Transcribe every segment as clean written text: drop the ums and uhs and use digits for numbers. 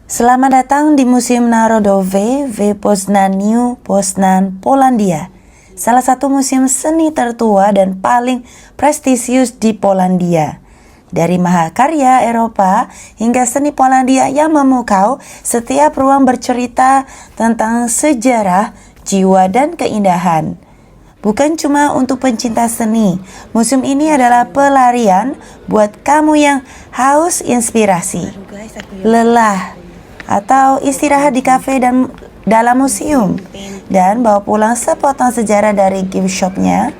Selamat datang di Museum Narodowe w Poznaniu, Poznan, Polandia. Salah satu museum seni tertua dan paling prestisius di Polandia. Dari mahakarya Eropa hingga seni Polandia yang memukau, setiap ruang bercerita tentang sejarah, jiwa, dan keindahan. Bukan cuma untuk pencinta seni, museum ini adalah pelarian buat kamu yang haus inspirasi, lelah, atau istirahat di kafe dan dalam museum, dan bawa pulang sepotong sejarah dari gift shopnya.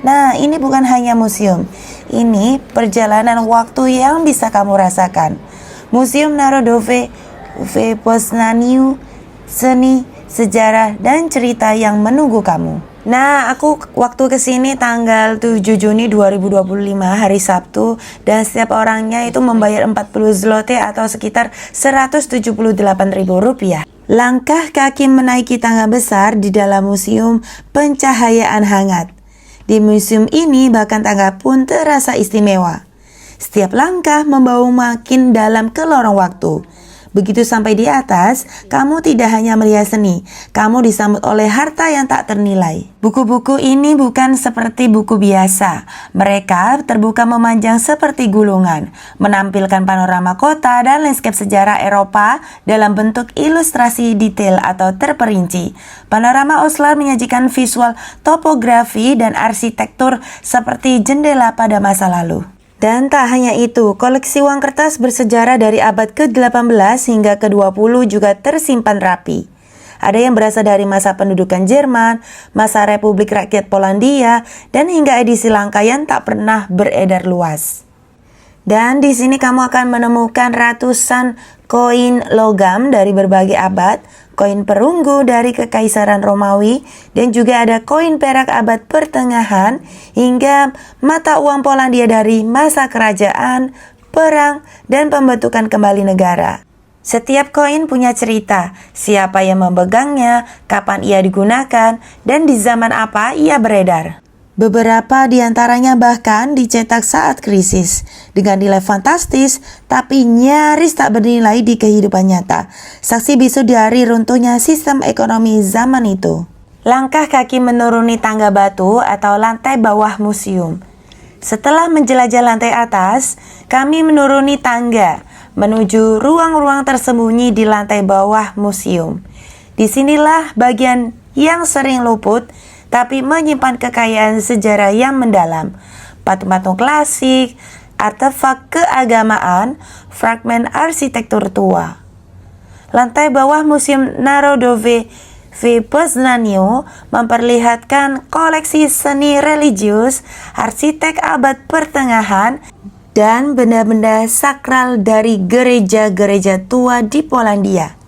Nah, ini bukan hanya museum, ini perjalanan waktu yang bisa kamu rasakan. Museum Narodowe w Poznaniu, seni, sejarah, dan cerita yang menunggu kamu. Nah, aku waktu kesini tanggal 7 Juni 2025 hari Sabtu, dan setiap orangnya itu membayar 40 zloty atau sekitar Rp178.000. Langkah kaki menaiki tangga besar di dalam museum pencahayaan hangat. Di museum ini bahkan tangga pun terasa istimewa. Setiap langkah membawa makin dalam ke lorong waktu. Begitu sampai di atas, kamu tidak hanya melihat seni, kamu disambut oleh harta yang tak ternilai. Buku-buku ini bukan seperti buku biasa. Mereka terbuka memanjang seperti gulungan, menampilkan panorama kota dan landscape sejarah Eropa dalam bentuk ilustrasi detail atau terperinci. Panorama Oslo menyajikan visual topografi dan arsitektur seperti jendela pada masa lalu. Dan tak hanya itu, koleksi uang kertas bersejarah dari abad ke-18 hingga ke-20 juga tersimpan rapi. Ada yang berasal dari masa pendudukan Jerman, masa Republik Rakyat Polandia, dan hingga edisi langka yang tak pernah beredar luas. Dan di sini kamu akan menemukan ratusan koin logam dari berbagai abad, koin perunggu dari Kekaisaran Romawi, dan juga ada koin perak abad pertengahan hingga mata uang Polandia dari masa kerajaan, perang, dan pembentukan kembali negara. Setiap koin punya cerita, siapa yang memegangnya, kapan ia digunakan, dan di zaman apa ia beredar. Beberapa di antaranya bahkan dicetak saat krisis dengan nilai fantastis tapi nyaris tak bernilai di kehidupan nyata. Saksi bisu di hari runtuhnya sistem ekonomi zaman itu. Langkah kaki menuruni tangga batu atau lantai bawah museum. Setelah menjelajah lantai atas, kami menuruni tangga menuju ruang-ruang tersembunyi di lantai bawah museum. Disinilah bagian yang sering luput tapi menyimpan kekayaan sejarah yang mendalam. Patung-patung klasik, artefak keagamaan, fragmen arsitektur tua. Lantai bawah Museum Narodowe w Poznaniu memperlihatkan koleksi seni religius, arsitek abad pertengahan, dan benda-benda sakral dari gereja-gereja tua di Polandia.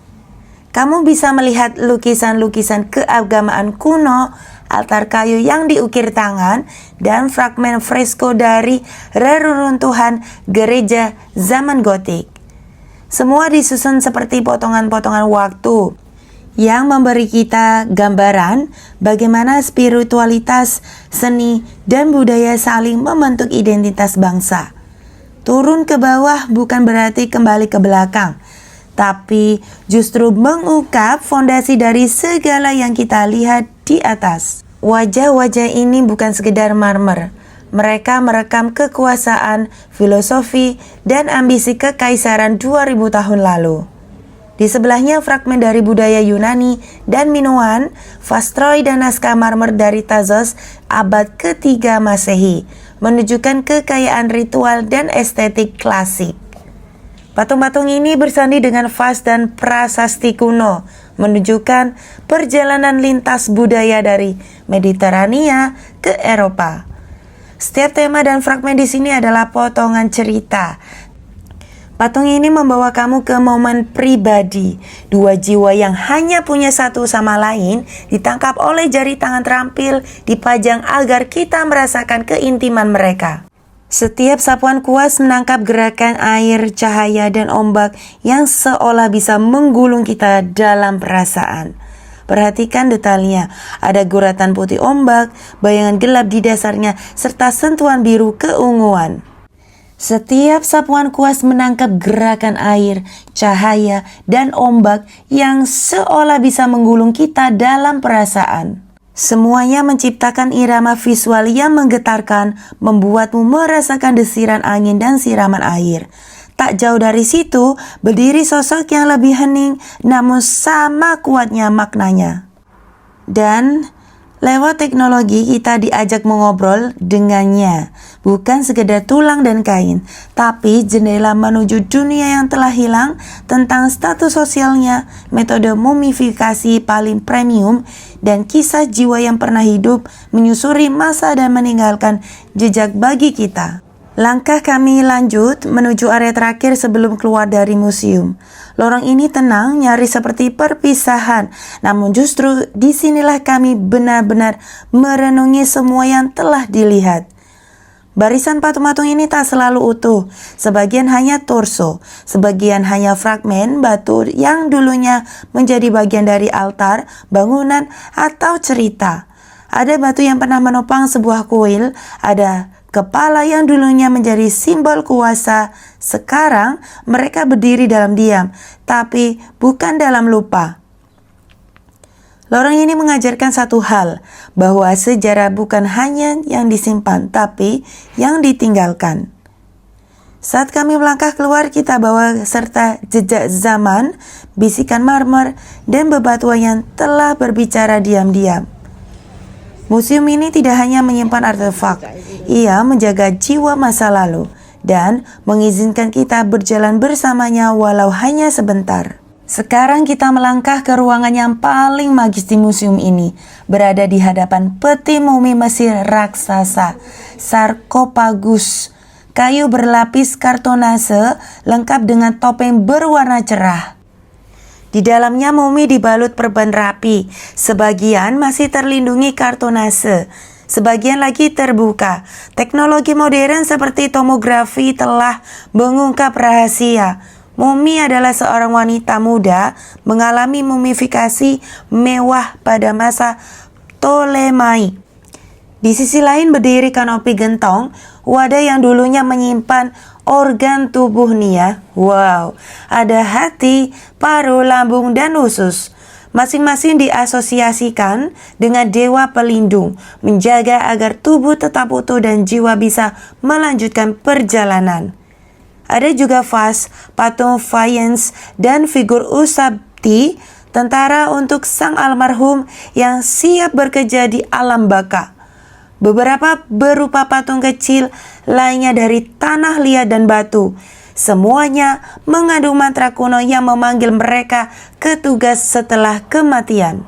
Kamu bisa melihat lukisan-lukisan keagamaan kuno, altar kayu yang diukir tangan, dan fragmen fresko dari reruntuhan gereja zaman Gotik. Semua disusun seperti potongan-potongan waktu yang memberi kita gambaran bagaimana spiritualitas, seni, dan budaya saling membentuk identitas bangsa. Turun ke bawah bukan berarti kembali ke belakang, tapi justru mengungkap fondasi dari segala yang kita lihat di atas. Wajah-wajah ini bukan sekedar marmer. Mereka merekam kekuasaan, filosofi, dan ambisi kekaisaran 2000 tahun lalu. Di sebelahnya fragmen dari budaya Yunani dan Minoan, Vastroi dan naskah marmer dari Thasos abad ke-3 Masehi, menunjukkan kekayaan ritual dan estetik klasik. Patung-patung ini bersandi dengan vas dan prasasti kuno, menunjukkan perjalanan lintas budaya dari Mediterania ke Eropa. Setiap tema dan fragmen di sini adalah potongan cerita. Patung ini membawa kamu ke momen pribadi. Dua jiwa yang hanya punya satu sama lain ditangkap oleh jari tangan terampil, dipajang agar kita merasakan keintiman mereka. Setiap sapuan kuas menangkap gerakan air, cahaya, dan ombak yang seolah bisa menggulung kita dalam perasaan. Perhatikan detailnya, ada guratan putih ombak, bayangan gelap di dasarnya, serta sentuhan biru keunguan. Setiap sapuan kuas menangkap gerakan air, cahaya, dan ombak yang seolah bisa menggulung kita dalam perasaan. Semuanya menciptakan irama visual yang menggetarkan, membuatmu merasakan desiran angin dan siraman air. Tak jauh dari situ, berdiri sosok yang lebih hening, namun sama kuatnya maknanya. Dan lewat teknologi kita diajak mengobrol dengannya. Bukan sekedar tulang dan kain, tapi jendela menuju dunia yang telah hilang, tentang status sosialnya, metode mumifikasi paling premium, dan kisah jiwa yang pernah hidup, menyusuri masa dan meninggalkan jejak bagi kita. Langkah kami lanjut menuju area terakhir sebelum keluar dari museum. Lorong ini tenang, nyaris seperti perpisahan. Namun justru disinilah kami benar-benar merenungi semua yang telah dilihat. Barisan patung-patung ini tak selalu utuh. Sebagian hanya torso, sebagian hanya fragmen batu yang dulunya menjadi bagian dari altar, bangunan, atau cerita. Ada batu yang pernah menopang sebuah kuil, ada kepala yang dulunya menjadi simbol kuasa. Sekarang mereka berdiri dalam diam, tapi bukan dalam lupa. Lorong ini mengajarkan satu hal, bahwa sejarah bukan hanya yang disimpan, tapi yang ditinggalkan. Saat kami melangkah keluar, kita bawa serta jejak zaman, bisikan marmer, dan bebatuan yang telah berbicara diam-diam. Museum ini tidak hanya menyimpan artefak, ia menjaga jiwa masa lalu dan mengizinkan kita berjalan bersamanya walau hanya sebentar. Sekarang kita melangkah ke ruangan yang paling magis di museum ini, berada di hadapan peti mumi Mesir raksasa, sarkofagus, kayu berlapis kartonase lengkap dengan topeng berwarna cerah. Di dalamnya mumi dibalut perban rapi, sebagian masih terlindungi kartonase, sebagian lagi terbuka. Teknologi modern seperti tomografi telah mengungkap rahasia. Mumi adalah seorang wanita muda mengalami mumifikasi mewah pada masa Ptolemai. Di sisi lain berdiri kanopi gentong, wadah yang dulunya menyimpan organ tubuh Nia. Wow, ada hati, paru, lambung, dan usus. Masing-masing diasosiasikan dengan dewa pelindung, menjaga agar tubuh tetap utuh dan jiwa bisa melanjutkan perjalanan. Ada juga vas, patung faience, dan figur Ushabti, tentara untuk sang almarhum yang siap bekerja di alam baka. Beberapa berupa patung kecil, lainnya dari tanah liat dan batu. Semuanya mengandung mantra kuno yang memanggil mereka ke tugas setelah kematian.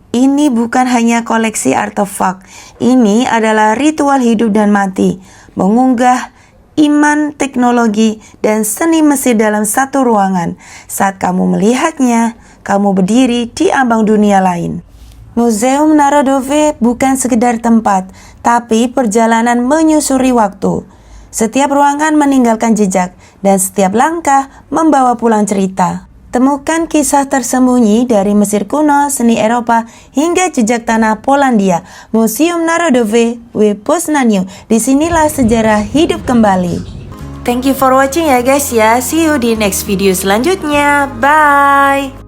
Ini bukan hanya koleksi artefak, ini adalah ritual hidup dan mati, mengunggah iman, teknologi, dan seni Mesir dalam satu ruangan. Saat kamu melihatnya, kamu berdiri di ambang dunia lain. Museum Narodowy bukan sekedar tempat, tapi perjalanan menyusuri waktu. Setiap ruangan meninggalkan jejak, dan setiap langkah membawa pulang cerita. Temukan kisah tersembunyi dari Mesir kuno, seni Eropa, hingga jejak tanah Polandia. Museum Narodowy w Poznaniu. Disinilah sejarah hidup kembali. Thank you for watching ya guys ya. See you di next video selanjutnya. Bye.